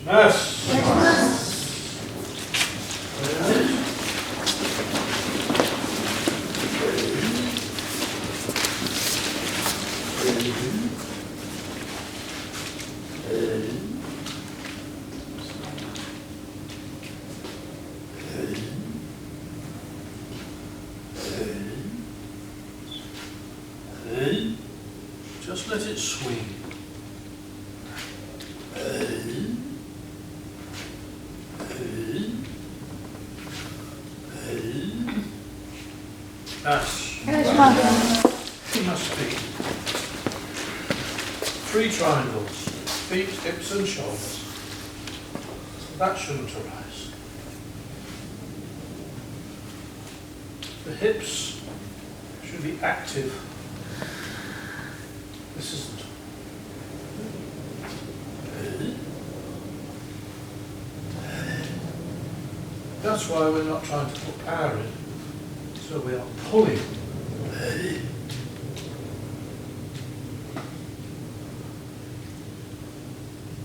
Yes. Just let it swing. Yes. It must be 3 triangles, feet, hips and shoulders. That shouldn't arise. The hips should be active. This isn't. That's why we're not trying to put power in. So we are pulling.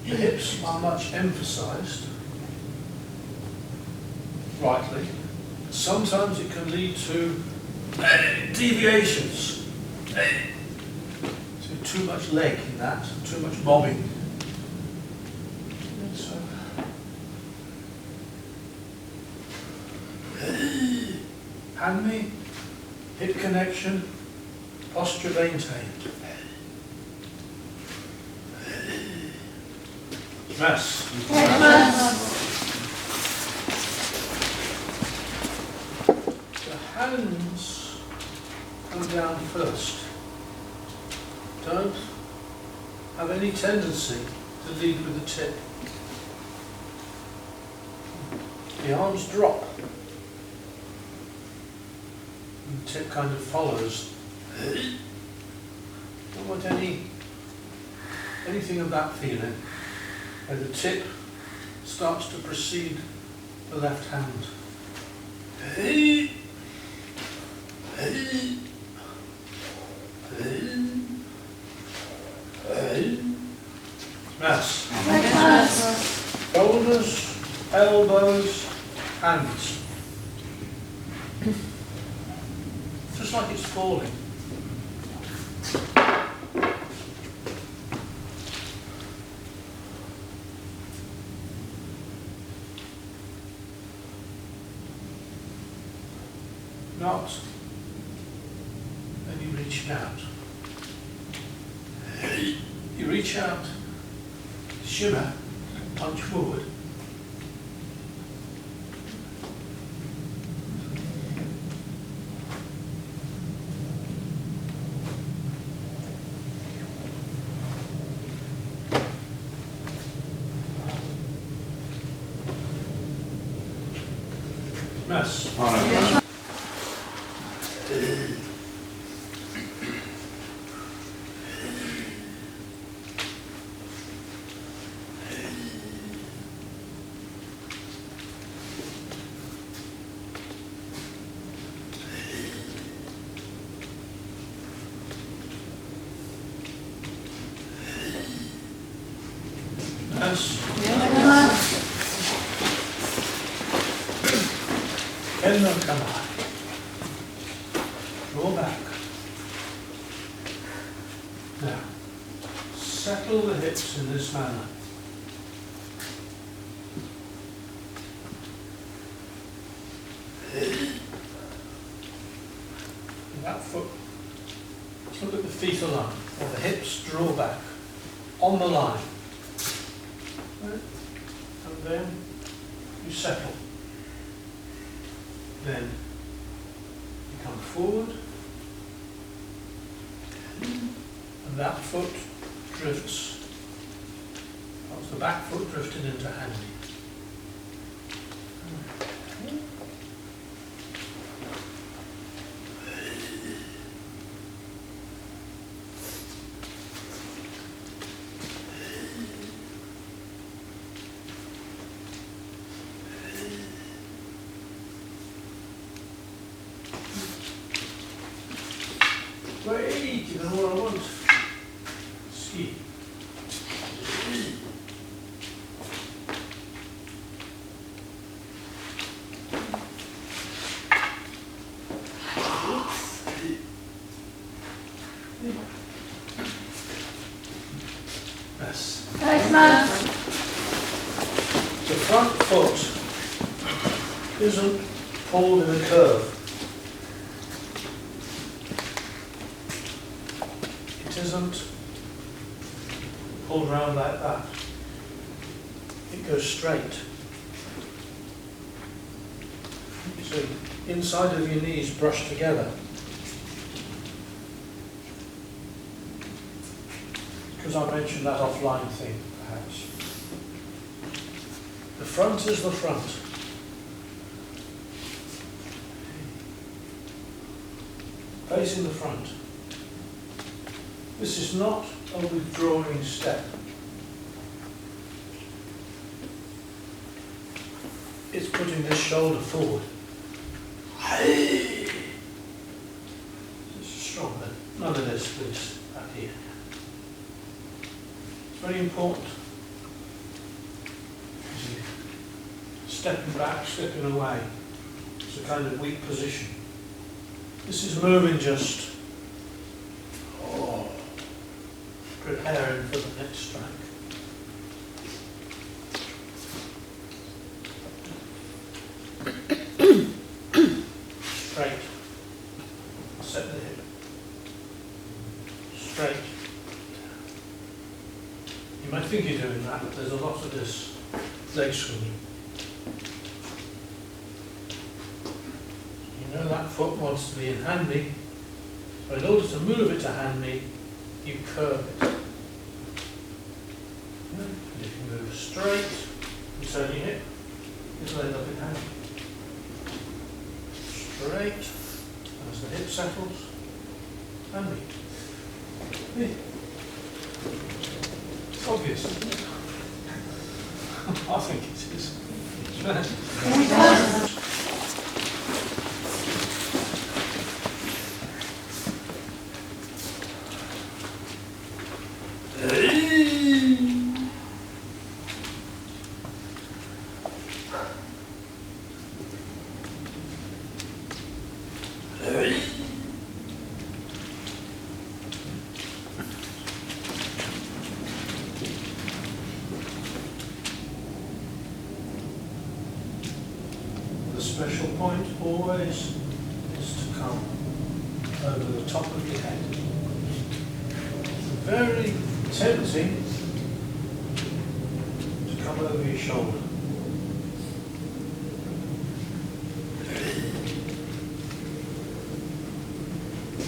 The hips are much emphasized, rightly. Sometimes it can lead to deviations. So too much leg in that, too much bobbing. So, hand me, hip connection, posture maintained. Yes. The hands come down first. Don't have any tendency to lead with the tip. The arms drop. And the tip kind of follows. Don't want anything of that feeling. Where the tip starts to precede the left hand. Yes. Shoulders, elbows, hands. Just like it's falling. Not and you reach out. You reach out, shimmer, punch forward. Yes. Kendo Kamai. Draw back. Now, settle the hips in this manner. That foot, let's look at the feet alone, or the hips draw back on the line. Right? And then you settle. Then you come forward, and that foot drifts. That was the back foot drifted into handy. Wait, you know what I want? Ski. Yes. Thanks, Matt. The front foot isn't pulled in a curve. It isn't pulled round like that. It goes straight. So inside of your knees brush together. Because I mentioned that offline thing, perhaps. The front is the front. Facing the front. This is not a withdrawing step. It's putting this shoulder forward. This is stronger. None of this, please, back here. It's very important. Stepping back, stepping away. It's a kind of weak position. This is moving just preparing for the next strike. Straight. Set the hip. Straight. You might think you're doing that, but there's a lot of this leg swinging. You know that foot wants to be in hand knee, but in order to move it to hand knee, you curve it. And if you move straight, you turn your hip, it'll end up in hand knee. Straight, as the hip settles, hand knee. It's obvious, isn't it? I think it is. The special point always is to come over the top of your head. Very tempting to come over your shoulder.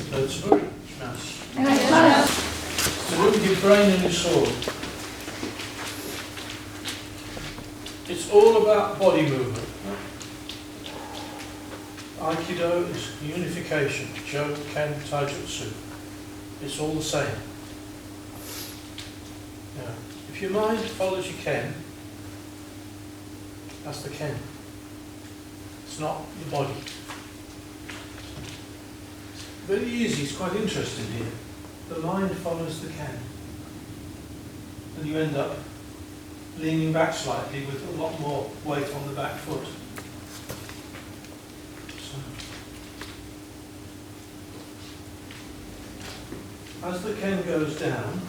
So it's very nice. To do with your brain and your sword. It's all about body movement. Aikido is unification, Jo, Ken, Taijutsu. It's all the same. Now, if your mind follows your Ken, that's the Ken. It's not the body. Very easy, it's quite interesting here. The mind follows the Ken. And you end up leaning back slightly with a lot more weight on the back foot. As the Ken goes down,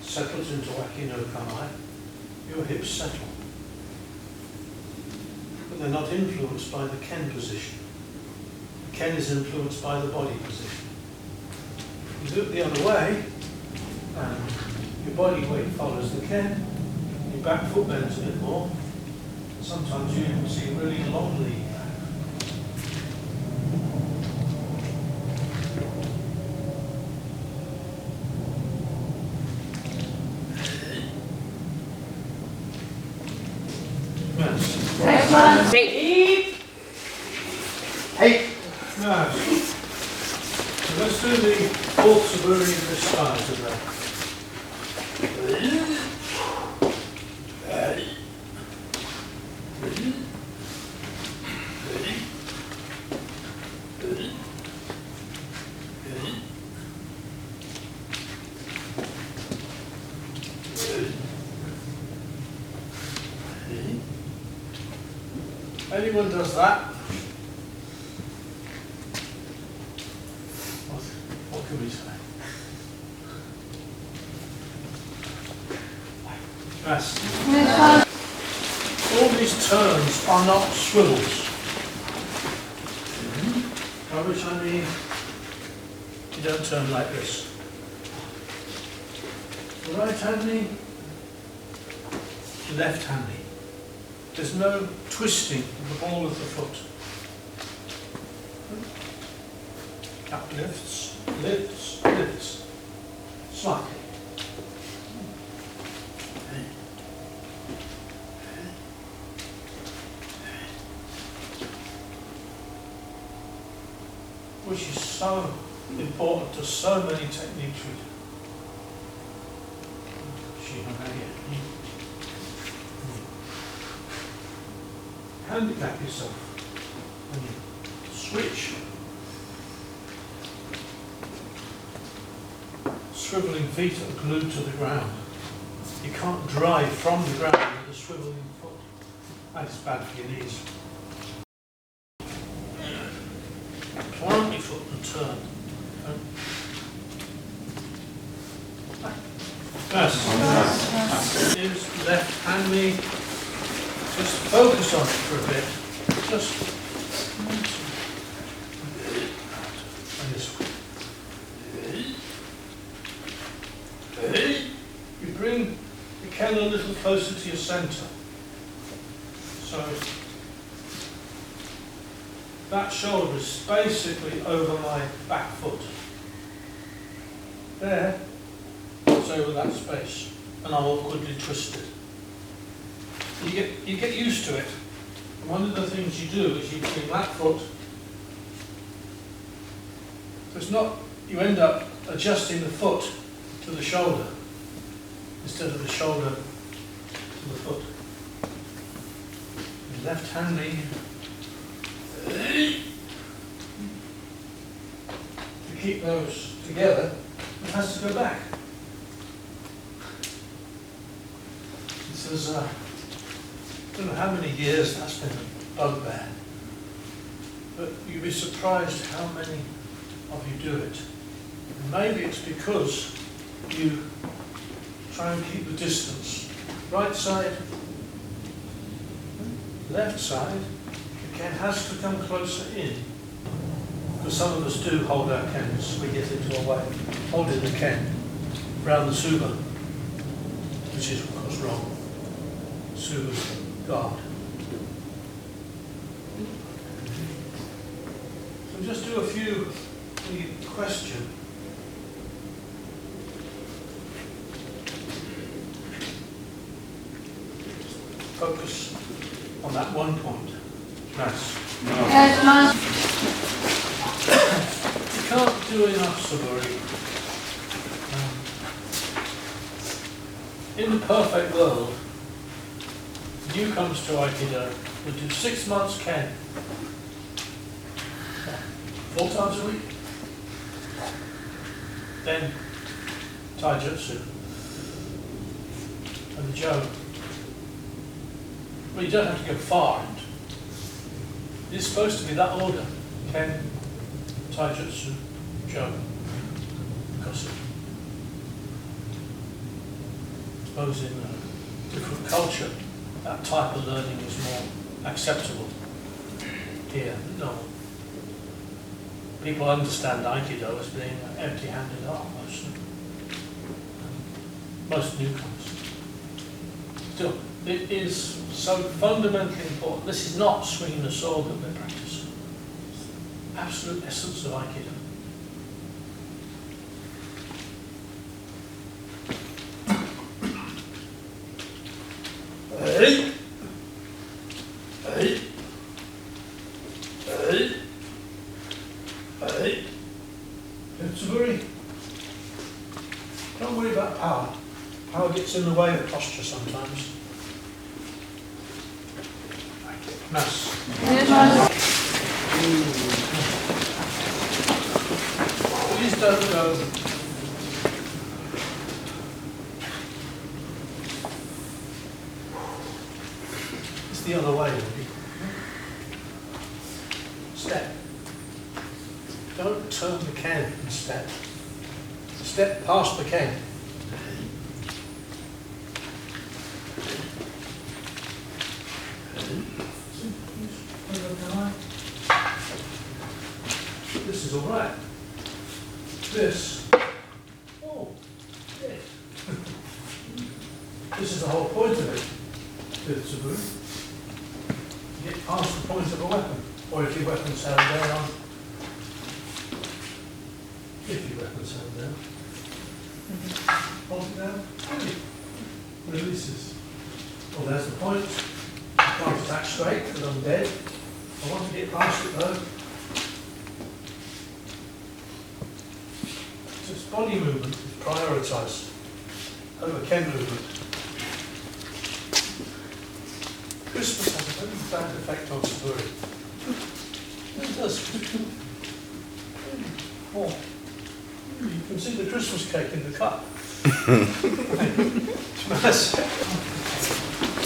settles into Waki no Kamai, your hips settle. But they're not influenced by the Ken position. The Ken is influenced by the body position. You do it the other way, and your body weight follows the Ken, your back foot bends a bit more. Sometimes you even see really long lean back. Hey. Now, so let's do the fourth Suburi in this style today. Anyone does that? What can we say? Yes. All these turns are not swivels. By which I mean, you don't turn like this. Right hand knee, left hand knee. There's no twisting of the ball of the foot. Uplifts, lifts, lifts, slightly. Which is so important to so many techniques. Handicap yourself when you switch. Swivelling feet are glued to the ground. You can't drive from the ground with a swivelling foot. That's bad for your knees. Plant your foot and turn. Yes. Use left hand knee. Just focus on it for a bit. Just and this way. You bring the Ken a little closer to your centre. So that shoulder is basically over my back foot. There, it's over that space, and I'm awkwardly twisted. You get used to it. One of the things you do is you bring that foot. So it's not, you end up adjusting the foot to the shoulder instead of the shoulder to the foot. Your left hand knee. To keep those together, it has to go back. This is I don't know how many years that's been a bugbear, but you'd be surprised how many of you do it. And maybe it's because you try and keep the distance. Right side, left side, the Ken has to come closer in. Because some of us do hold our Kens, we get into a way, holding the Ken around the Suba, which is of course wrong. Suba's guard. So just do a few question. Focus on that one point. Nice. Yes, ma'am. You can't do enough SUBURI. In the perfect world, newcomers to Aikido would do 6 months Ken, 4 times a week, then Taijutsu and the Jo. Well, you don't have to go far. It's supposed to be that order: Ken, Taijutsu, Jo, Kosu. I suppose in a different culture, that type of learning is more acceptable. Here, no. People understand Aikido as being an empty-handed art, most newcomers. Still, it is so fundamentally important. This is not swinging the sword that they practice. It's the absolute essence of Aikido. Hey! Hey! Hey! Hey! SUBURI. Don't worry about power. Power gets in the way of posture sometimes. Nice. Please don't go. It's the other way, really. Step. Don't turn the Ken and step. Step past the Ken. This is the whole point of it with SUBURI. You get past the point of a weapon, or if your weapon's held down, hold it down, releases. Well, there's the point. I can't attack straight because I'm dead. I want to get past it though. So its body movement is prioritised over Ken movement. Christmas has a very bad effect on SUBURI. It does. Oh. You can see the Christmas cake in the cup. Tremendous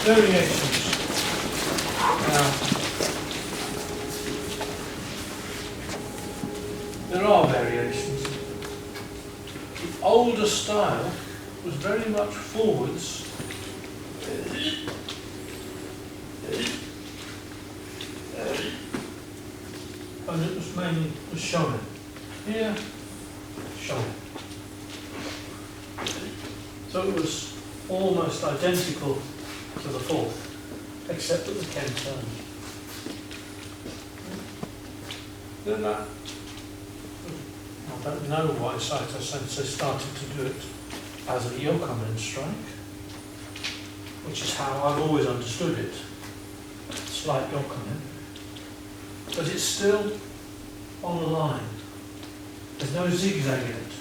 variations. Now, there are variations. The older style was very much forwards. And it was mainly shonen. Here, shonen. So it was almost identical to the fourth, except that the Ken turned. Then that, I don't know why Saito Sensei started to do it as a yokomen strike, which is how I've always understood it. Slight yokomen. But it's still on the line. There's no zigzag in it.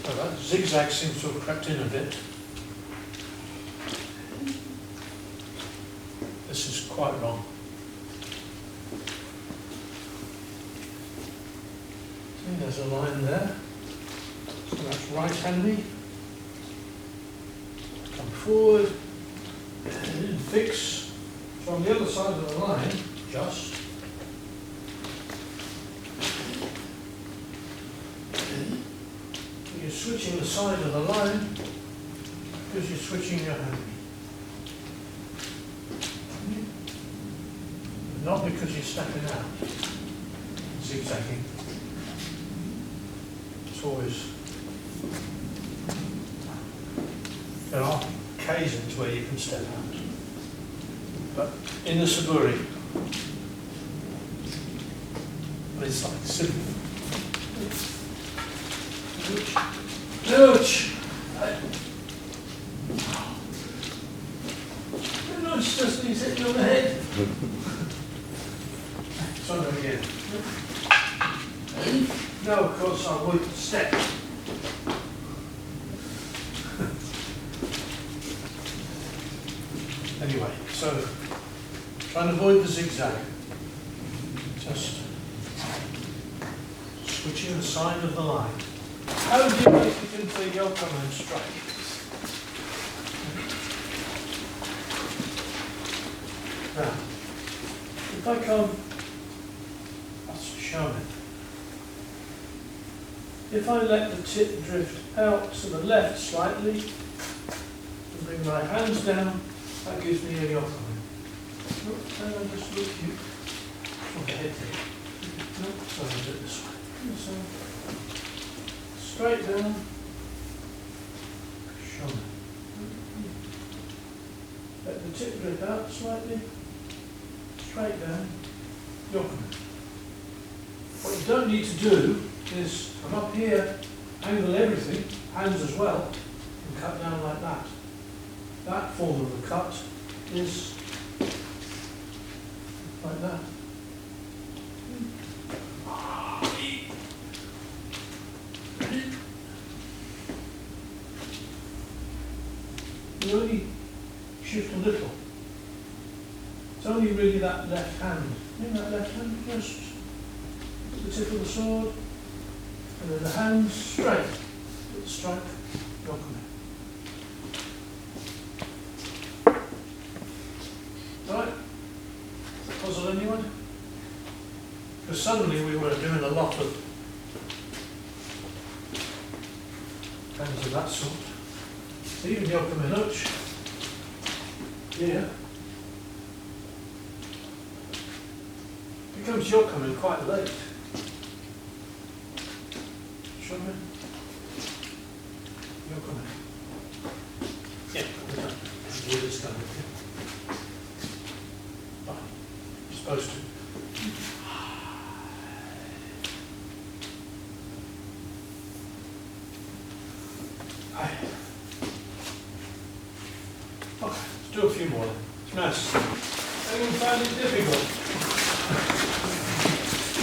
Well, that zigzag seems to have crept in a bit. This is quite wrong. See, there's a line there. So that's right-handy. Come forward. And fix. So on the other side of the line, just. You're switching the side of the line because you're switching your hand. Not because you're stepping out, zigzagging. It's always, there are occasions where you can step out. But in the SUBURI, it's like simple. Nooch! The nooch just needs to hit you on the head. Sorry again. No, of course I would step. Anyway, so try and avoid the zigzag. Just switching the side of the line. How do you make it into a yokomen strike? Now, if I come, that's shonen. If I let the tip drift out to the left slightly, and bring my hands down, that gives me a yokomen. Look, and I just look you. Okay, no, so I'll do it this way. So, straight down, shonen. Let the tip drift out slightly, straight down, yokomen. What you don't need to do is come up here, angle everything, hands as well, and cut down like that. That form of the cut is like that. You only shift a little. It's only really that left hand. In that left hand, just put the tip of the sword, and then the hand straight. Put the strike, yokomen. Right? Does that puzzle anyone? Because suddenly we were doing a lot of things of that sort. Even yokomen nooch here becomes yokomen quite late. Shonen, yokomen. Yeah. Okay. Okay, let's do a few more then. Nice. Anyone found it difficult?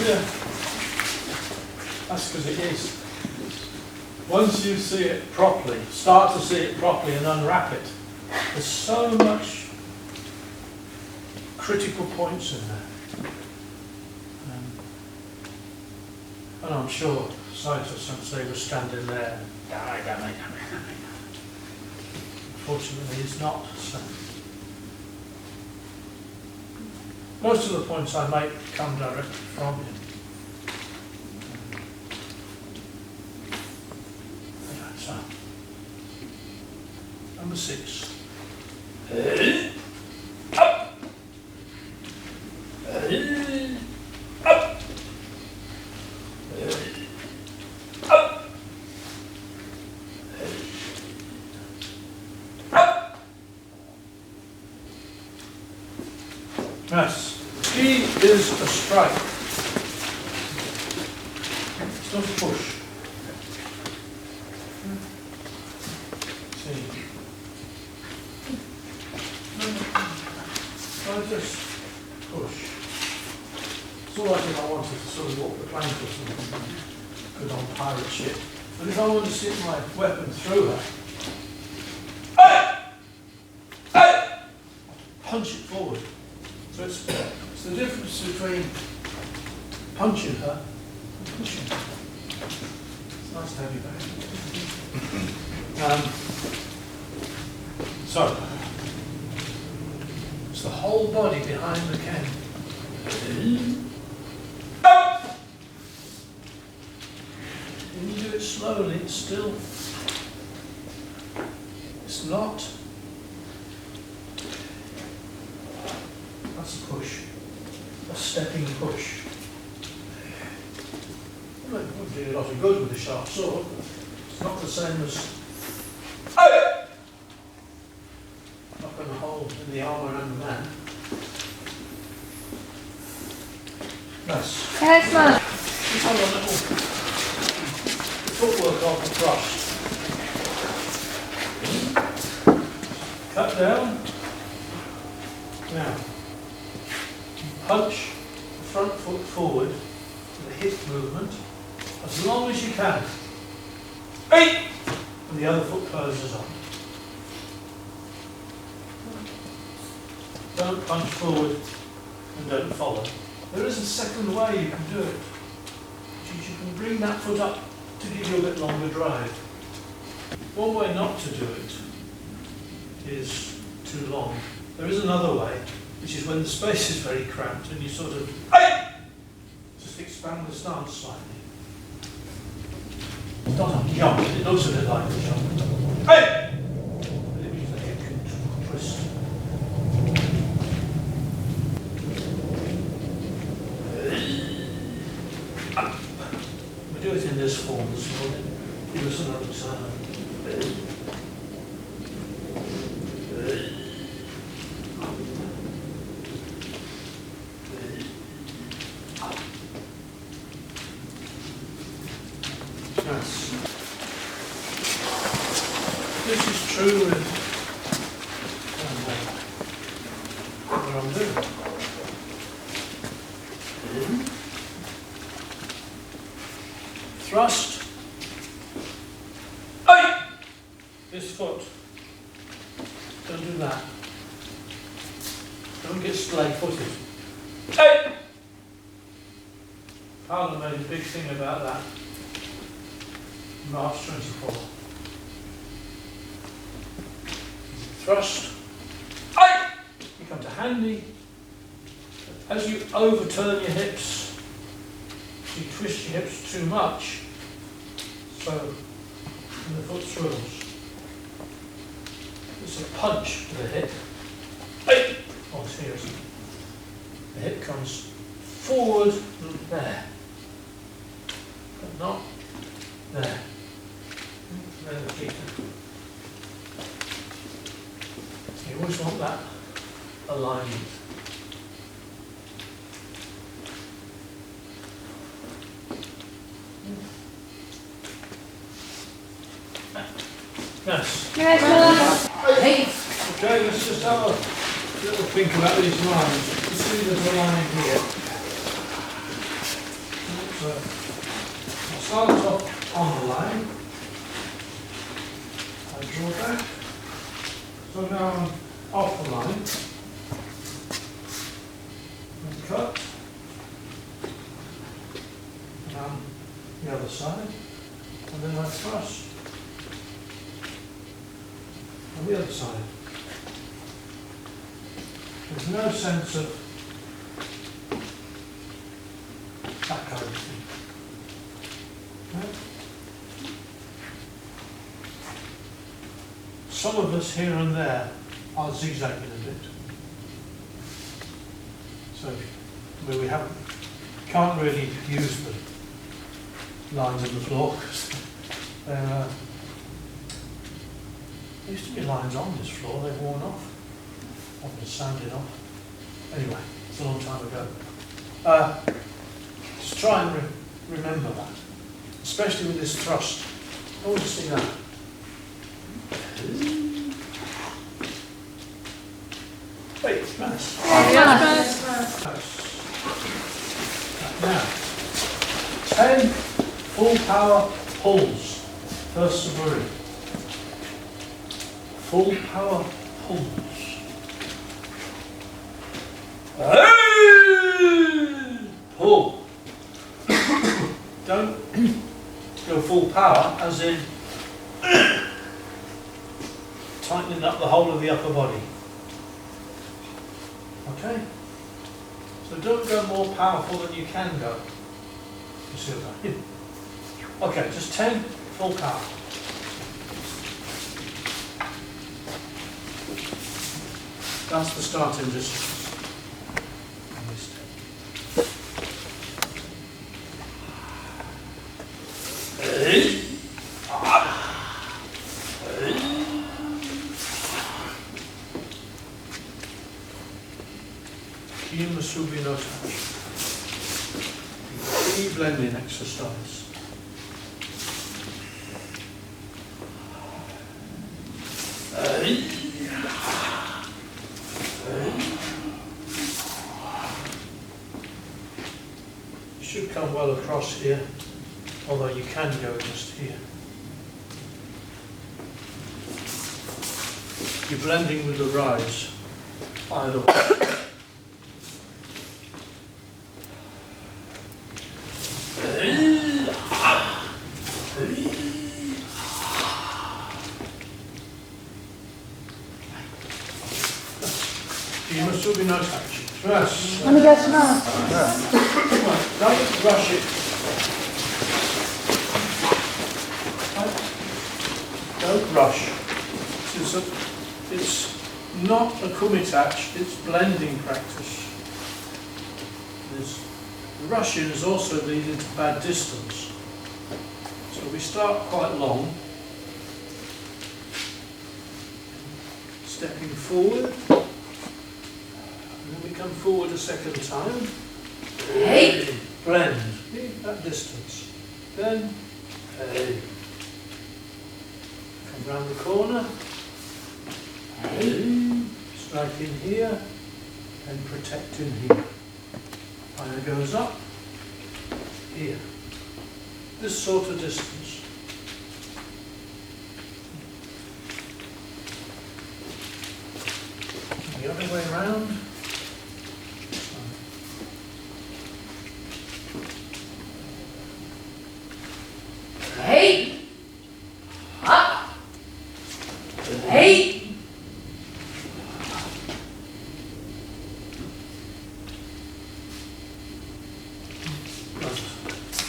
Yeah. That's because it is. Once you see it properly, start to see it properly and unwrap it, there's so much critical points in there. And I'm sure scientists, once they were standing there, damn it. Unfortunately, it's not. So. Most of the points I make come directly from him. So, number 6. Up. Up. Up. Up. Yes. G is a strike. It's not a push. See. I just push. It's all right if I wanted to sort of walk the plank or something, good on pirate ship. But if I want to stick my weapon through her, punch it forward. So it's the difference between punching her and pushing her. It's nice to have you back. So, it's the whole body behind the can. When you do it slowly, it's still, it's not. That's a push, a stepping push. Well, it would do a lot of good with a sharp sword. It's not the same as knocking a hole in the armour and the man. Nice. Excellent. Just have a little footwork of the thrust. Cut down. Now, punch the front foot forward with a hip movement as long as you can. And the other foot closes on. Don't punch forward and don't follow. There is a second way you can do it. You can bring that foot up to give you a bit longer drive. One way not to do it is too long. There is another way, which is when the space is very cramped and you sort of just expand the stance slightly. It's not a jump, it looks a bit like a jump. But it means that you can twist. We do it in this form this morning. Give us another turn. Yes. This is true with what I'm doing. Thrust. This foot. Don't do that. Don't get splay footed. Harlan made a big thing about that. March 24. Thrust. You come to handy. As you overturn your hips, you twist your hips too much, so the foot swirls. It's a punch to the hip. Oh, seriously. The hip comes forward there, but not there. There the feet. You always want that alignment. Yes. Yes. Hey. Okay, let's just have a little think about these lines. You see there's a line here. So, I'll start off on the line. I draw back. So now I'm off the line. And cut. And the other side. And then I thrust. On the other side. There's no sense of that kind of thing. Right? Some of us here and there are zigzagging a bit. So where we can't really use the lines on the floor because there used to be lines on this floor, they've worn off. I've been sanded off. Anyway, it's a long time ago. Just try and remember that, especially with this thrust. I want to see that. Wait, nice. Now, 10 full power pulls. First SUBURI. Full power pulls. Pull. Don't go full power as in tightening up the whole of the upper body. Okay? So don't go more powerful than you can go. You see what I mean? Okay, just 10 full power. That's the starting distance. MUSUBI no TACHI. Key blending exercise. You should come well across here, although you can go just here. You're blending with the rise, either way. MUSUBI no TACHI. Yes. Don't rush it. Don't rush. It's not a kumitachi, it's blending practice. Rushing is also leading to bad distance. So we start quite long, stepping forward. And then we come forward a second time. Hey. Blend. That distance. Then hey. Come round the corner. Hey. Strike in here and protect in here. Fire goes up here. This sort of distance. The other way around. Hey! Up! Hey!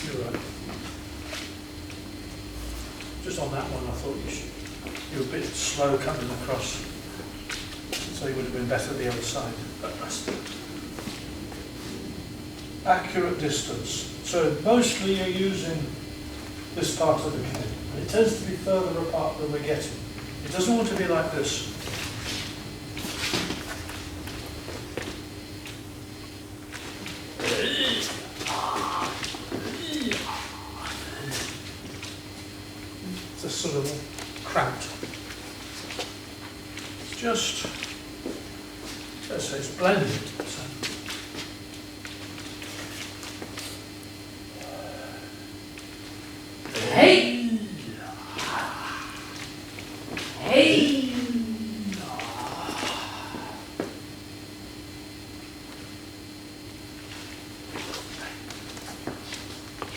You're right. Just on that one, I thought you were a bit slow coming across, so you would have been better the other side. But that's accurate distance. So mostly you're using this part of the cane. And it tends to be further apart than we're getting. It doesn't want to be like this. It's a sort of cramped. It's just, let's say it's blended. So. Hey! Hey!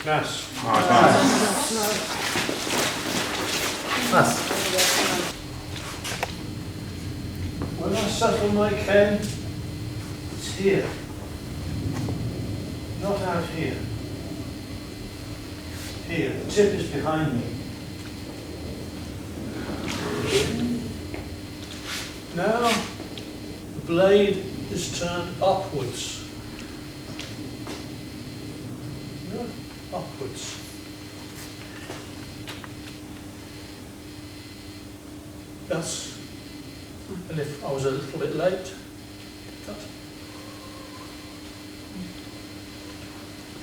Nice. When I settle my Ken, it's here, not out here. Here, the tip is behind me. Now, the blade is turned upwards. No, upwards. That's, and if I was a little bit late, cut.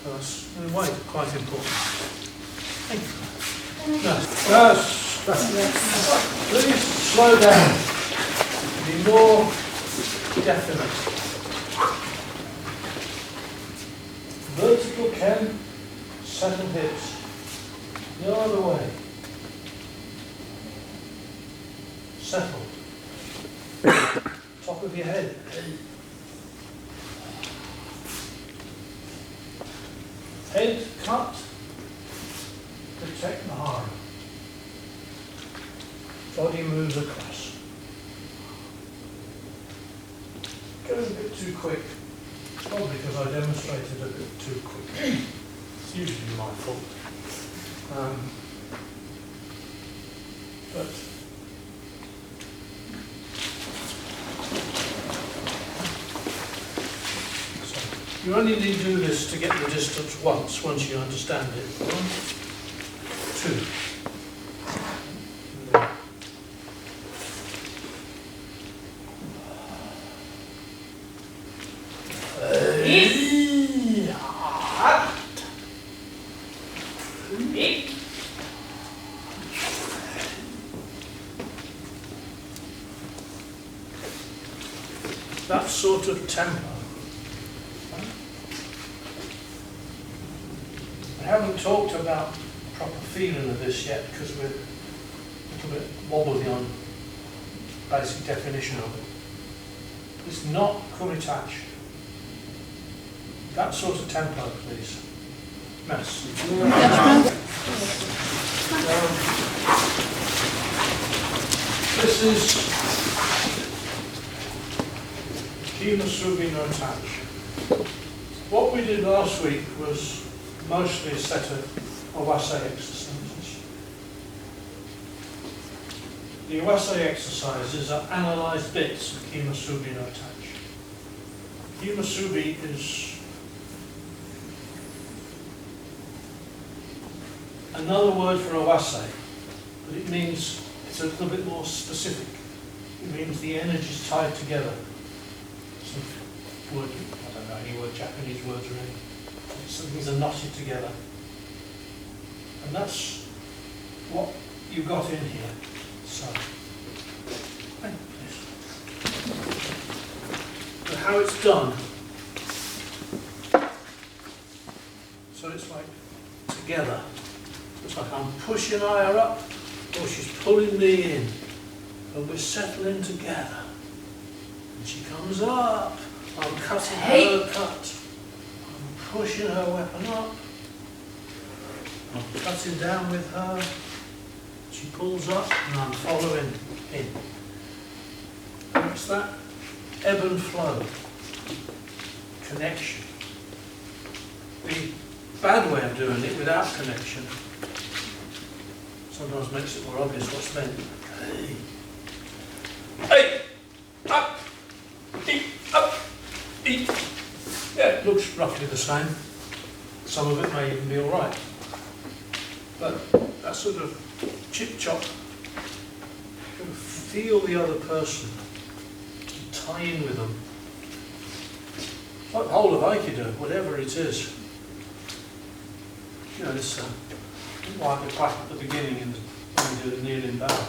That's, in a way, quite important. Thank you. Yes. Please slow down. Be more definite. Vertical Ken, settle hips. The other way. Settled. Top of your head. Head cut. Protect the arm. Body moves across. Goes a bit too quick. It's probably because I demonstrated a bit too quick. It's usually my fault. But so you only need to do this to get the distance once you understand it. 1, 2. That sort of tempo. I haven't talked about proper feeling of this yet because we're a little bit wobbly on basic definition of it. It's not kuritachi. That sort of tempo, please. Mess. This is MUSUBI no TACHI. What we did last week was mostly a set of Iwase exercises. The Iwase exercises are analysed bits of MUSUBI no TACHI. MUSUBI is another word for Iwase, but it means it's a little bit more specific. It means the energy's tied together. Some word, I don't know any word, Japanese words really. Some things are knotted together. And that's what you've got in here. So, but how it's done. So it's like together. It's like I'm pushing her up, or she's pulling me in. And we're settling together. And she comes up. I'm cutting her cut. I'm pushing her weapon up. I'm cutting down with her. She pulls up and I'm following in. And it's that ebb and flow. Connection. The bad way of doing it without connection sometimes makes it more obvious what's meant. Hey. Hey! Up! Eat! Up! Eat! Yeah, it looks roughly the same. Some of it may even be alright. But that sort of chip-chop, you can feel the other person, tie in with them. Like the whole of Aikido, whatever it is. You know, this like the clap at the beginning when we do the kneeling bow.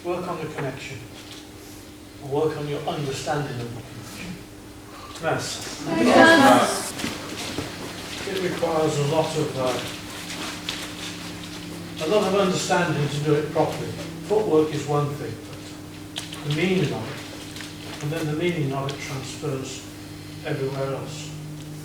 work on the connection, or work on your understanding of the connection. Yes. It requires a lot of understanding to do it properly. Footwork is one thing, but the meaning of it, and then the meaning of it transfers everywhere else.